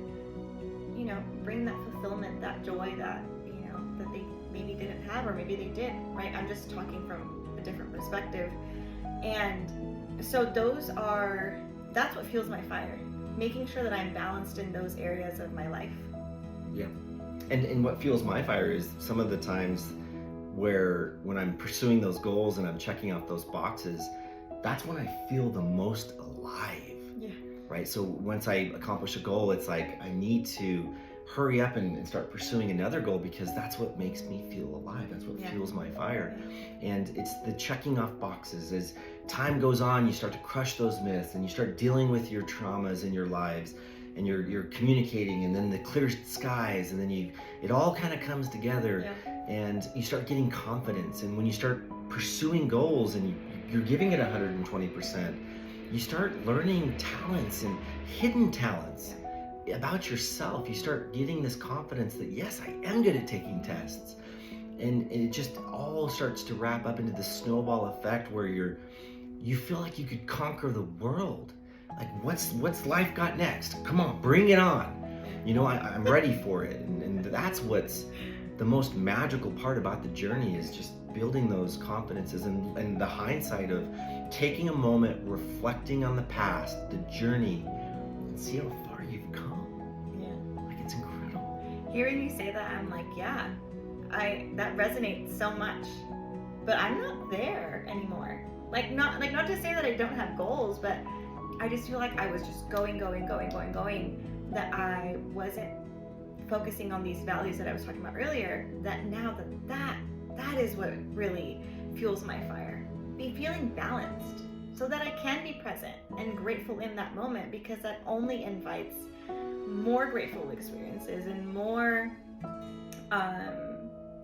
bring that fulfillment, that joy that, that they maybe didn't have, or maybe they did, right? I'm just talking from a different perspective. And so that's what fuels my fire, making sure that I'm balanced in those areas of my life. Yeah. And what fuels my fire is some of the times where when I'm pursuing those goals and I'm checking off those boxes, that's when I feel the most alive. Yeah. Right? So once I accomplish a goal, it's like I need to hurry up and start pursuing another goal, because that's what makes me feel alive. That's what fuels my fire. And it's the checking off boxes. As time goes on, you start to crush those myths, and you start dealing with your traumas in your lives, and you're communicating, and then the clear skies, and then it all kind of comes together, and you start getting confidence. And when you start pursuing goals and you're giving it 120%, you start learning talents and hidden talents about yourself. You start getting this confidence that, yes, I am good at taking tests. And it just all starts to wrap up into this snowball effect where you feel like you could conquer the world. Like, what's life got next? Come on, bring it on. I'm ready for it. And that's what's the most magical part about the journey, is just building those confidences and the hindsight of taking a moment, reflecting on the past, the journey, and see how far you've come. Like, it's incredible. Hearing you say that, I'm like, yeah, that resonates so much, but I'm not there anymore. Not to say that I don't have goals, but I just feel like I was just going, that I wasn't focusing on these values that I was talking about earlier, that now that is what really fuels my fire. Be feeling balanced so that I can be present and grateful in that moment, because that only invites more grateful experiences and more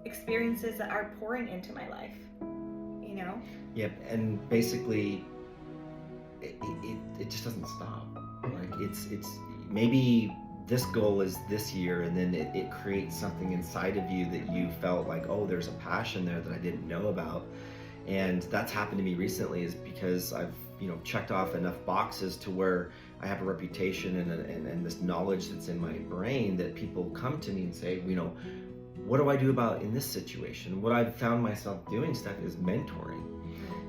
experiences that are pouring into my life, Yep. And basically it just doesn't stop. Like it's maybe this goal is this year, and then it creates something inside of you that you felt like, oh, there's a passion there that I didn't know about. And that's happened to me recently, is because I've checked off enough boxes to where I have a reputation and this knowledge that's in my brain that people come to me and say, what do I do about in this situation? What I've found myself doing, Steph, is mentoring.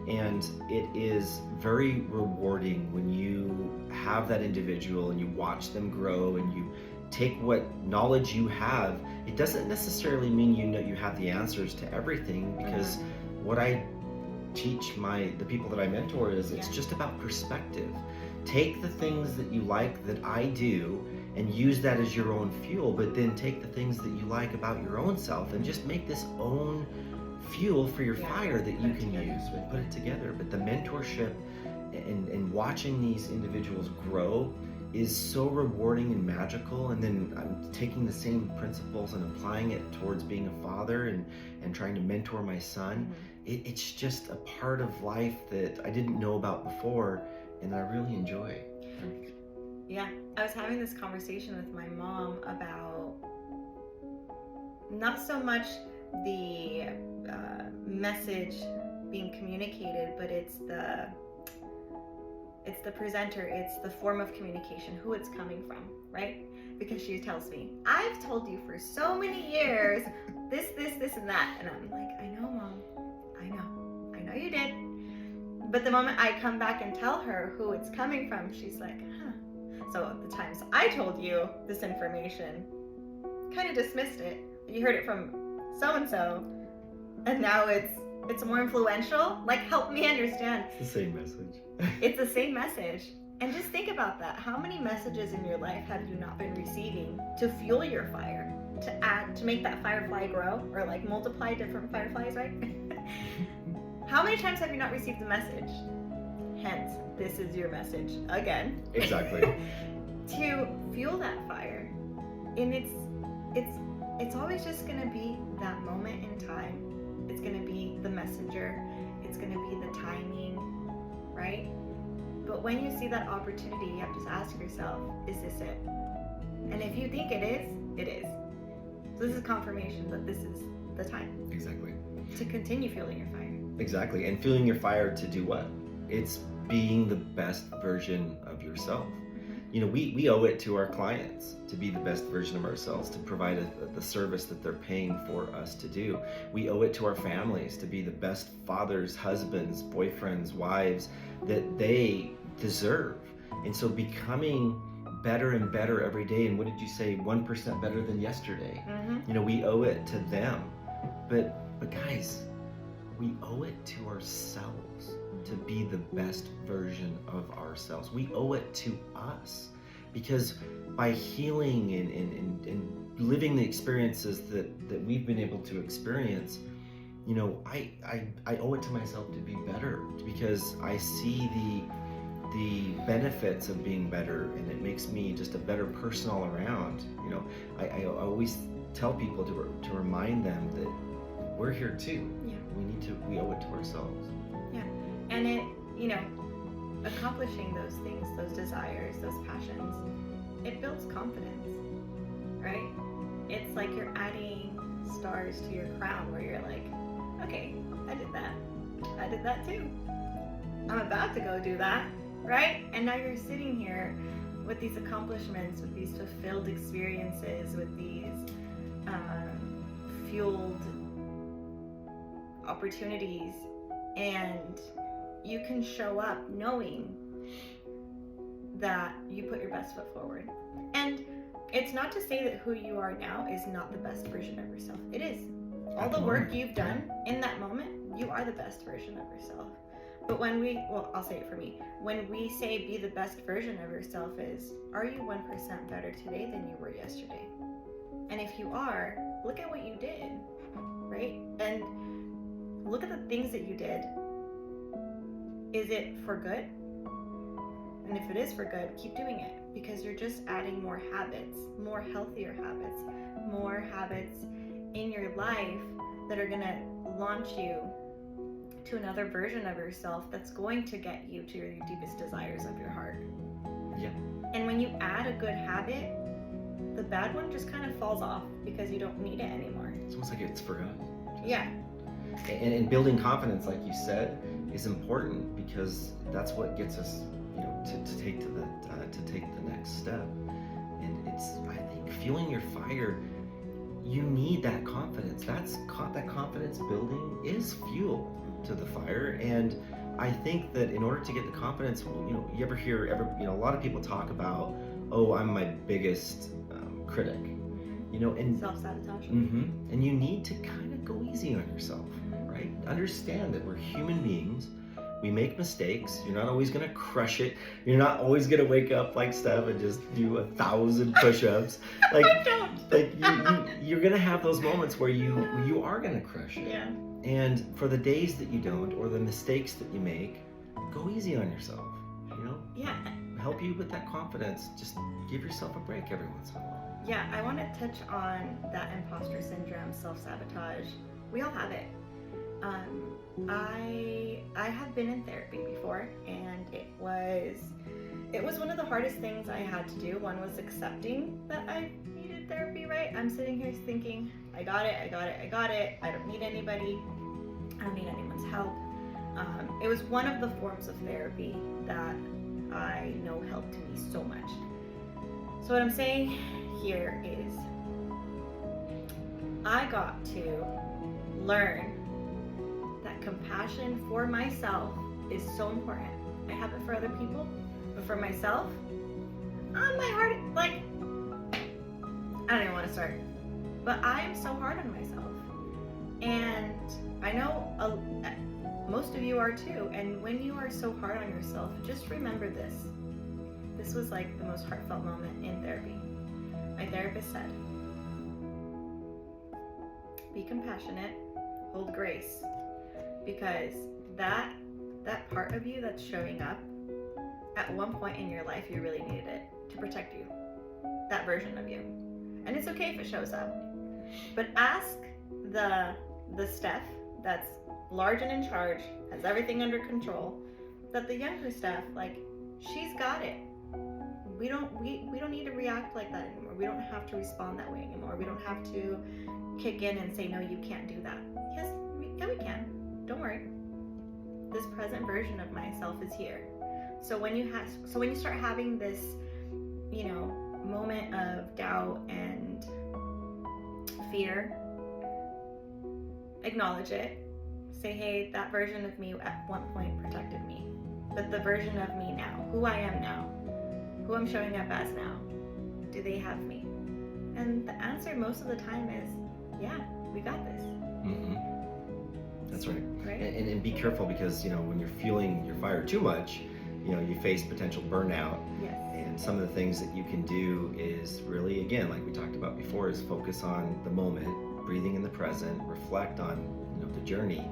And it is very rewarding when you have that individual and you watch them grow and you take what knowledge you have. It doesn't necessarily mean you have the answers to everything, because what I teach the people that I mentor is it's just about perspective. Take the things that you like that I do and use that as your own fuel, but then take the things that you like about your own self and just make this own fuel for your fire that you can use and put it together. But the mentorship and watching these individuals grow is so rewarding and magical. And then I'm taking the same principles and applying it towards being a father and trying to mentor my son. It's just a part of life that I didn't know about before, and I really enjoy. Yeah, I was having this conversation with my mom about not so much the message being communicated, but it's the presenter, it's the form of communication, who it's coming from, right? Because she tells me, I've told you for so many years this and that, and I'm like, I know, Mom, I know you did. But the moment I come back and tell her who it's coming from, she's like, so the times I told you this information, kind of dismissed it. You heard it from so-and-so, and now it's more influential. Like, help me understand. It's the same message. It's the same message. And just think about that. How many messages in your life have you not been receiving to fuel your fire, to make that firefly grow, or like multiply different fireflies, right? How many times have you not received the message? Hence, this is your message again. Exactly. To fuel that fire. And it's always just gonna be that moment in time. It's gonna be the messenger. It's gonna be the timing, right? But when you see that opportunity, you have to ask yourself, is this it? And if you think it is, it is. So this is confirmation that this is the time. Exactly. To continue fueling your fire. Exactly. And fueling your fire to do what? It's being the best version of yourself. We owe it to our clients to be the best version of ourselves, to provide the service that they're paying for us to do. We owe it to our families to be the best fathers, husbands, boyfriends, wives that they deserve. And so becoming better and better every day. And what did you say? 1% better than yesterday. We owe it to them. But guys, we owe it to ourselves to be the best version of ourselves. We owe it to us, because by healing and living the experiences that we've been able to experience, I owe it to myself to be better, because I see the benefits of being better, and it makes me just a better person all around. I always tell people to remind them that we're here too. Yeah. We owe it to ourselves. Yeah. And it, accomplishing those things, those desires, those passions, it builds confidence, right? It's like you're adding stars to your crown, where you're like, okay, I did that too. I'm about to go do that, right? And now you're sitting here with these accomplishments, with these fulfilled experiences, with these fueled opportunities, and you can show up knowing that you put your best foot forward. And it's not to say that who you are now is not the best version of yourself. It is. All the work you've done in that moment, you are the best version of yourself. But I'll say it for me, when we say be the best version of yourself is, are you 1% better today than you were yesterday? And if you are, look at what you did, right? And look at the things that you did. Is it for good? And if it is for good, keep doing it, because you're just adding more habits, more healthier habits, more habits in your life that are gonna launch you to another version of yourself that's going to get you to your deepest desires of your heart. Yeah. And when you add a good habit, the bad one just kind of falls off because you don't need it anymore. It's almost like it's forgotten. Yeah. And building confidence, like you said, is important, because that's what gets us, to take the next step. And it's, I think, fueling your fire. You need that confidence. That confidence building is fuel to the fire. And I think that in order to get the confidence, you ever hear, a lot of people talk about, oh, I'm my biggest critic, and self-sabotage. And you need to kind of go easy on yourself, right? Understand that we're human beings. We make mistakes. You're not always going to crush it. You're not always going to wake up like Steph and just do 1,000 push-ups. Like, I don't. You're going to have those moments where you are going to crush it. Yeah. And for the days that you don't, or the mistakes that you make, go easy on yourself. Yeah. Help you with that confidence. Just give yourself a break every once in a while. Yeah, I want to touch on that imposter syndrome, self-sabotage. We all have it. I have been in therapy before, and it was one of the hardest things I had to do. One was accepting that I needed therapy, right? I'm sitting here thinking, I got it. I don't need anybody. I don't need anyone's help. It was one of the forms of therapy that I know helped me so much. So what I'm saying here is, I got to learn that compassion for myself is so important. I have it for other people, but for myself, my heart, I don't even want to start. But I am so hard on myself. And I know most of you are too. And when you are so hard on yourself, just remember this. This was like the most heartfelt moment in therapy. My therapist said, be compassionate, hold grace. Because that part of you that's showing up, at one point in your life, you really needed it to protect you. That version of you. And it's okay if it shows up. But ask the Steph that's large and in charge, has everything under control, that the younger Steph, she's got it. We don't need to react like that anymore. We don't have to respond that way anymore. We don't have to kick in and say, no, you can't do that. Yes, we can. Don't worry. This present version of myself is here. So when you start having this, moment of doubt and fear, acknowledge it. Say, hey, that version of me at one point protected me. But the version of me now, who I am now, who I'm showing up as now, do they have me? And the answer most of the time is, yeah, we got this. Mm-hmm. That's right. Right? And be careful, because, when you're fueling your fire too much, you face potential burnout. Yes. And some of the things that you can do is really, again, like we talked about before, is focus on the moment, breathing in the present, reflect on, the journey.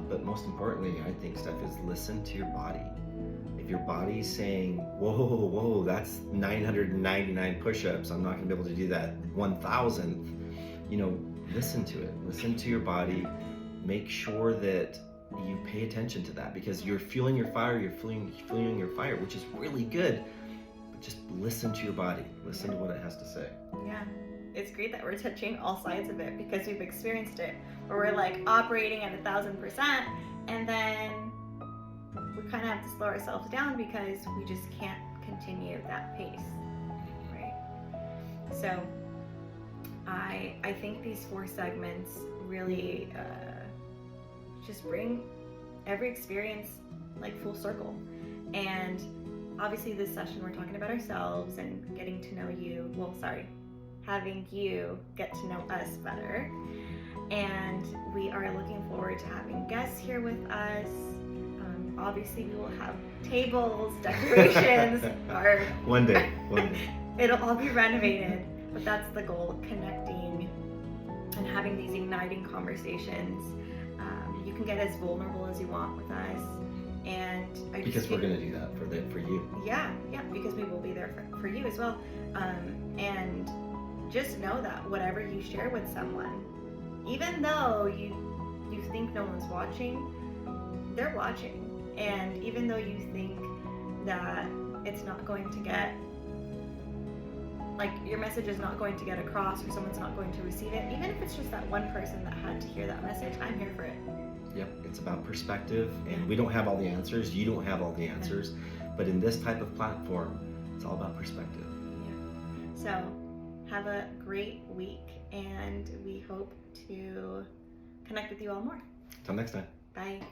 But most importantly, I think, Steph, is listen to your body. If your body's saying, whoa, that's 999 push-ups, I'm not gonna be able to do that 1,000th, listen to it. Listen to your body. Make sure that you pay attention to that, because you're fueling your fire, which is really good. But just listen to your body. Listen to what it has to say. Yeah. It's great that we're touching all sides of it, because we've experienced it, where we're operating at 1,000%, and then we kind of have to slow ourselves down because we just can't continue that pace, right? So I think these 4 segments really just bring every experience full circle. And obviously this session we're talking about ourselves and getting to know you, having you get to know us better. And we are looking forward to having guests here with us. Obviously we will have tables, decorations, One day. It'll all be renovated, but that's the goal, connecting and having these igniting conversations. You can get as vulnerable as you want with us, and because we're going to do that for you. Yeah, because we will be there for you as well. And just know that whatever you share with someone, even though you think no one's watching, they're watching. And even though you think that it's not going to get, your message is not going to get across, or someone's not going to receive it, even if it's just that one person that had to hear that message, I'm here for it. Yep, it's about perspective, and we don't have all the answers. You don't have all the answers, but in this type of platform, it's all about perspective. Yeah. So, have a great week, and we hope to connect with you all more. Till next time. Bye.